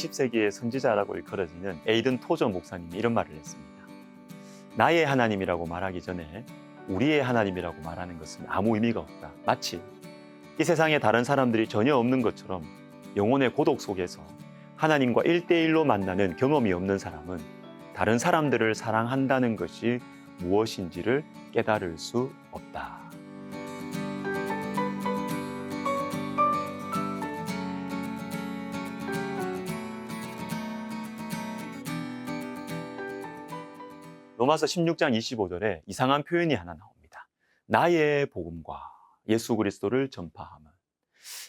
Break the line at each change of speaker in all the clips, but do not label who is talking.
20세기의 선지자라고 일컬어지는 에이든 토저 목사님이 이런 말을 했습니다. 나의 하나님이라고 말하기 전에 우리의 하나님이라고 말하는 것은 아무 의미가 없다. 마치 이 세상에 다른 사람들이 전혀 없는 것처럼 영혼의 고독 속에서 하나님과 1대1로 만나는 경험이 없는 사람은 다른 사람들을 사랑한다는 것이 무엇인지를 깨달을 수 없다. 로마서 16장 25절에 이상한 표현이 하나 나옵니다. 나의 복음과 예수 그리스도를 전파함은.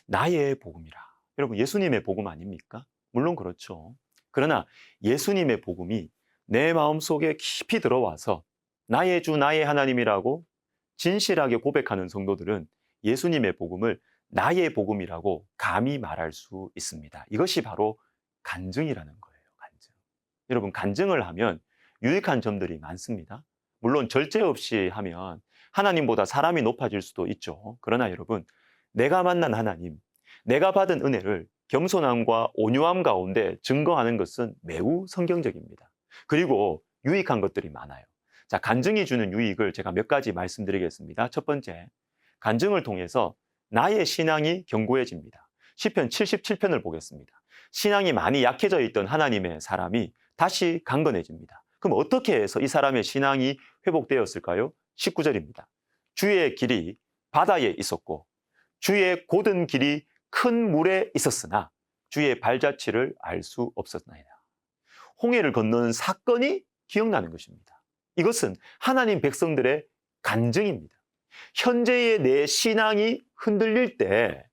나의 복음이라. 여러분, 예수님의 복음 아닙니까? 물론 그렇죠. 그러나 예수님의 복음이 내 마음속에 깊이 들어와서 나의 주 나의 하나님이라고 진실하게 고백하는 성도들은 예수님의 복음을 나의 복음이라고 감히 말할 수 있습니다. 이것이 바로 간증이라는 거예요. 간증. 여러분, 간증을 하면 유익한 점들이 많습니다. 물론 절제 없이 하면 하나님보다 사람이 높아질 수도 있죠. 그러나 여러분, 내가 만난 하나님, 내가 받은 은혜를 겸손함과 온유함 가운데 증거하는 것은 매우 성경적입니다. 그리고 유익한 것들이 많아요. 자, 간증이 주는 유익을 제가 몇 가지 말씀드리겠습니다. 첫 번째, 간증을 통해서 나의 신앙이 견고해집니다. 시편 77편을 보겠습니다. 신앙이 많이 약해져 있던 하나님의 사람이 다시 강건해집니다. 그럼 어떻게 해서 이 사람의 신앙이 회복되었을까요? 19절입니다. 주의 길이 바다에 있었고 주의 곧은 길이 큰 물에 있었으나 주의 발자취를 알 수 없었나이다. 홍해를 건너는 사건이 기억나는 것입니다. 이것은 하나님 백성들의 간증입니다. 현재의 내 신앙이 흔들릴 때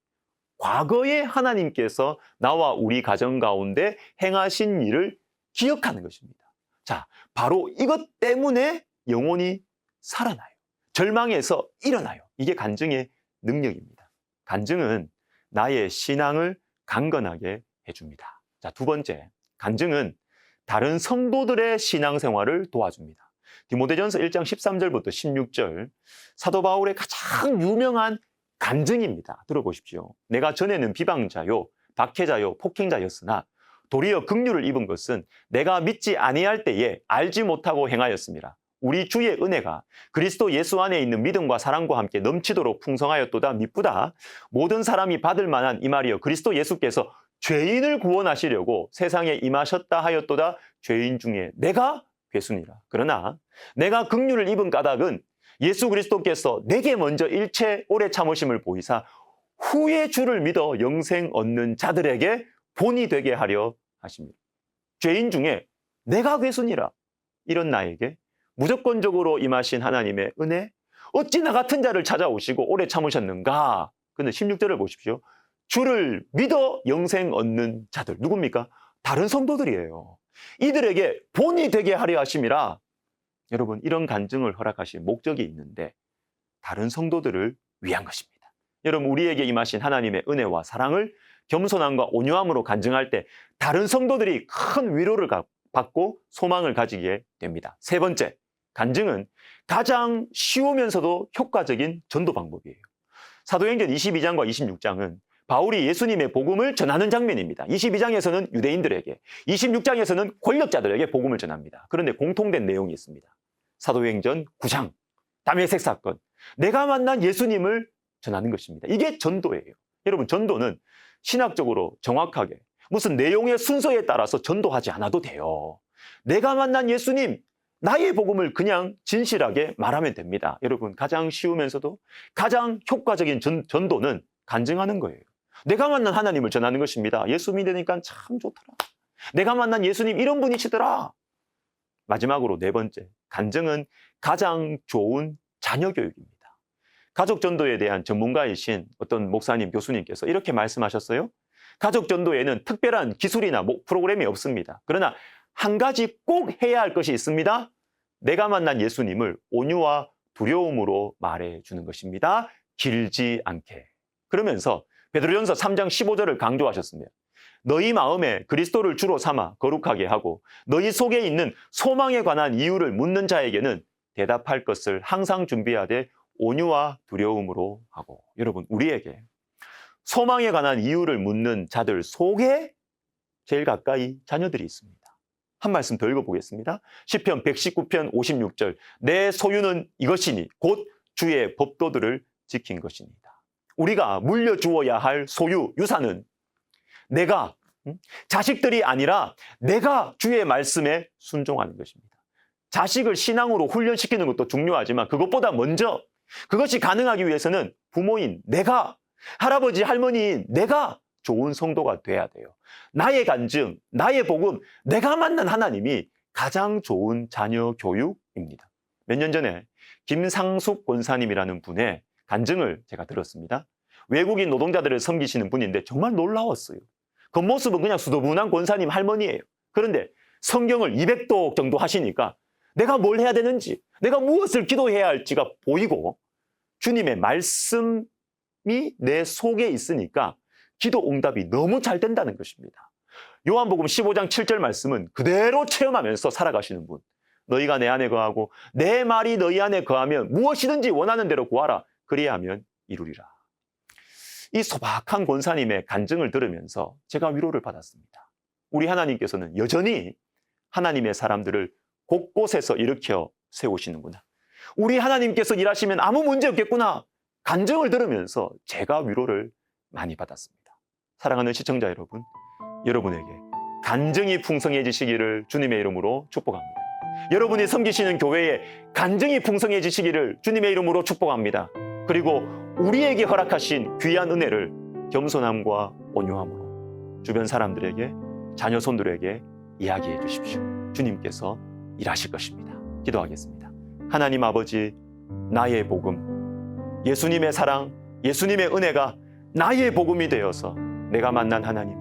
과거에 하나님께서 나와 우리 가정 가운데 행하신 일을 기억하는 것입니다. 자, 바로 이것 때문에 영혼이 살아나요. 절망에서 일어나요. 이게 간증의 능력입니다. 간증은 나의 신앙을 강건하게 해줍니다. 자, 두 번째, 간증은 다른 성도들의 신앙생활을 도와줍니다. 디모데전서 1장 13절부터 16절, 사도 바울의 가장 유명한 간증입니다. 들어보십시오. 내가 전에는 비방자요, 박해자요, 폭행자였으나 도리어 긍휼을 입은 것은 내가 믿지 아니할 때에 알지 못하고 행하였습니다. 우리 주의 은혜가 그리스도 예수 안에 있는 믿음과 사랑과 함께 넘치도록 풍성하였도다. 미쁘다. 모든 사람이 받을 만한 이 말이여 그리스도 예수께서 죄인을 구원하시려고 세상에 임하셨다 하였도다. 죄인 중에 내가 괴순이라. 그러나 내가 긍휼을 입은 까닭은 예수 그리스도께서 내게 먼저 일체 오래 참으심을 보이사 후에 주를 믿어 영생 얻는 자들에게 본이 되게 하려 하십니다. 죄인 중에 내가 괴순이라. 이런 나에게 무조건적으로 임하신 하나님의 은혜, 어찌 나 같은 자를 찾아오시고 오래 참으셨는가. 근데 16절을 보십시오. 주를 믿어 영생 얻는 자들. 누굽니까? 다른 성도들이에요. 이들에게 본이 되게 하려 하심이라. 여러분, 이런 간증을 허락하신 목적이 있는데 다른 성도들을 위한 것입니다. 여러분, 우리에게 임하신 하나님의 은혜와 사랑을 겸손함과 온유함으로 간증할 때 다른 성도들이 큰 위로를 받고 소망을 가지게 됩니다. 세 번째, 간증은 가장 쉬우면서도 효과적인 전도 방법이에요. 사도행전 22장과 26장은 바울이 예수님의 복음을 전하는 장면입니다. 22장에서는 유대인들에게, 26장에서는 권력자들에게 복음을 전합니다. 그런데 공통된 내용이 있습니다. 사도행전 9장, 다메섹 사건, 내가 만난 예수님을 전하는 것입니다. 이게 전도예요. 여러분, 전도는 신학적으로 정확하게 무슨 내용의 순서에 따라서 전도하지 않아도 돼요. 내가 만난 예수님, 나의 복음을 그냥 진실하게 말하면 됩니다. 여러분, 가장 쉬우면서도 가장 효과적인 전도는 간증하는 거예요. 내가 만난 하나님을 전하는 것입니다. 예수 믿으니까 참 좋더라. 내가 만난 예수님 이런 분이시더라. 마지막으로 네 번째, 간증은 가장 좋은 자녀 교육입니다. 가족 전도에 대한 전문가이신 어떤 목사님, 교수님께서 이렇게 말씀하셨어요. 가족 전도에는 특별한 기술이나 프로그램이 없습니다. 그러나 한 가지 꼭 해야 할 것이 있습니다. 내가 만난 예수님을 온유와 두려움으로 말해주는 것입니다. 길지 않게. 그러면서 베드로전서 3장 15절을 강조하셨으며 너희 마음에 그리스도를 주로 삼아 거룩하게 하고 너희 속에 있는 소망에 관한 이유를 묻는 자에게는 대답할 것을 항상 준비하되 온유와 두려움으로 하고. 여러분, 우리에게 소망에 관한 이유를 묻는 자들 속에 제일 가까이 자녀들이 있습니다. 한 말씀 더 읽어보겠습니다. 시편 119편 56절. 내 소유는 이것이니 곧 주의 법도들을 지킨 것입니다. 우리가 물려주어야 할 소유, 유산은 내가, 자식들이 아니라 내가 주의 말씀에 순종하는 것입니다. 자식을 신앙으로 훈련시키는 것도 중요하지만 그것보다 먼저 그것이 가능하기 위해서는 부모인 내가, 할아버지, 할머니인 내가 좋은 성도가 돼야 돼요. 나의 간증, 나의 복음, 내가 만난 하나님이 가장 좋은 자녀 교육입니다. 몇 년 전에 김상숙 권사님이라는 분의 간증을 제가 들었습니다. 외국인 노동자들을 섬기시는 분인데 정말 놀라웠어요. 겉모습은 그냥 수더분한 권사님 할머니예요. 그런데 성경을 200독 정도 하시니까 내가 뭘 해야 되는지, 내가 무엇을 기도해야 할지가 보이고 주님의 말씀이 내 속에 있으니까 기도 응답이 너무 잘 된다는 것입니다. 요한복음 15장 7절 말씀은 그대로 체험하면서 살아가시는 분. 너희가 내 안에 거하고 내 말이 너희 안에 거하면 무엇이든지 원하는 대로 구하라. 그리하면 이루리라. 이 소박한 권사님의 간증을 들으면서 제가 위로를 받았습니다. 우리 하나님께서는 여전히 하나님의 사람들을 곳곳에서 일으켜 세우시는구나. 우리 하나님께서 일하시면 아무 문제 없겠구나. 간증을 들으면서 제가 위로를 많이 받았습니다. 사랑하는 시청자 여러분, 여러분에게 간증이 풍성해지시기를 주님의 이름으로 축복합니다. 여러분이 섬기시는 교회에 간증이 풍성해지시기를 주님의 이름으로 축복합니다. 그리고 우리에게 허락하신 귀한 은혜를 겸손함과 온유함으로 주변 사람들에게, 자녀손들에게 이야기해 주십시오. 주님께서 일하실 것입니다. 기도하겠습니다. 하나님 아버지, 나의 복음, 예수님의 사랑, 예수님의 은혜가 나의 복음이 되어서 내가 만난 하나님,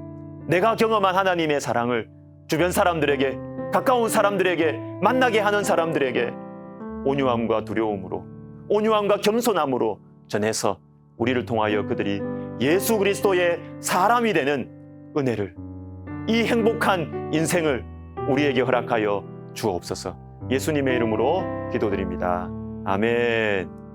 내가 경험한 하나님의 사랑을 주변 사람들에게, 가까운 사람들에게, 만나게 하는 사람들에게 온유함과 두려움으로, 온유함과 겸손함으로 전해서 우리를 통하여 그들이 예수 그리스도의 사람이 되는 은혜를, 이 행복한 인생을 우리에게 허락하여 주옵소서. 예수님의 이름으로 기도드립니다. 아멘.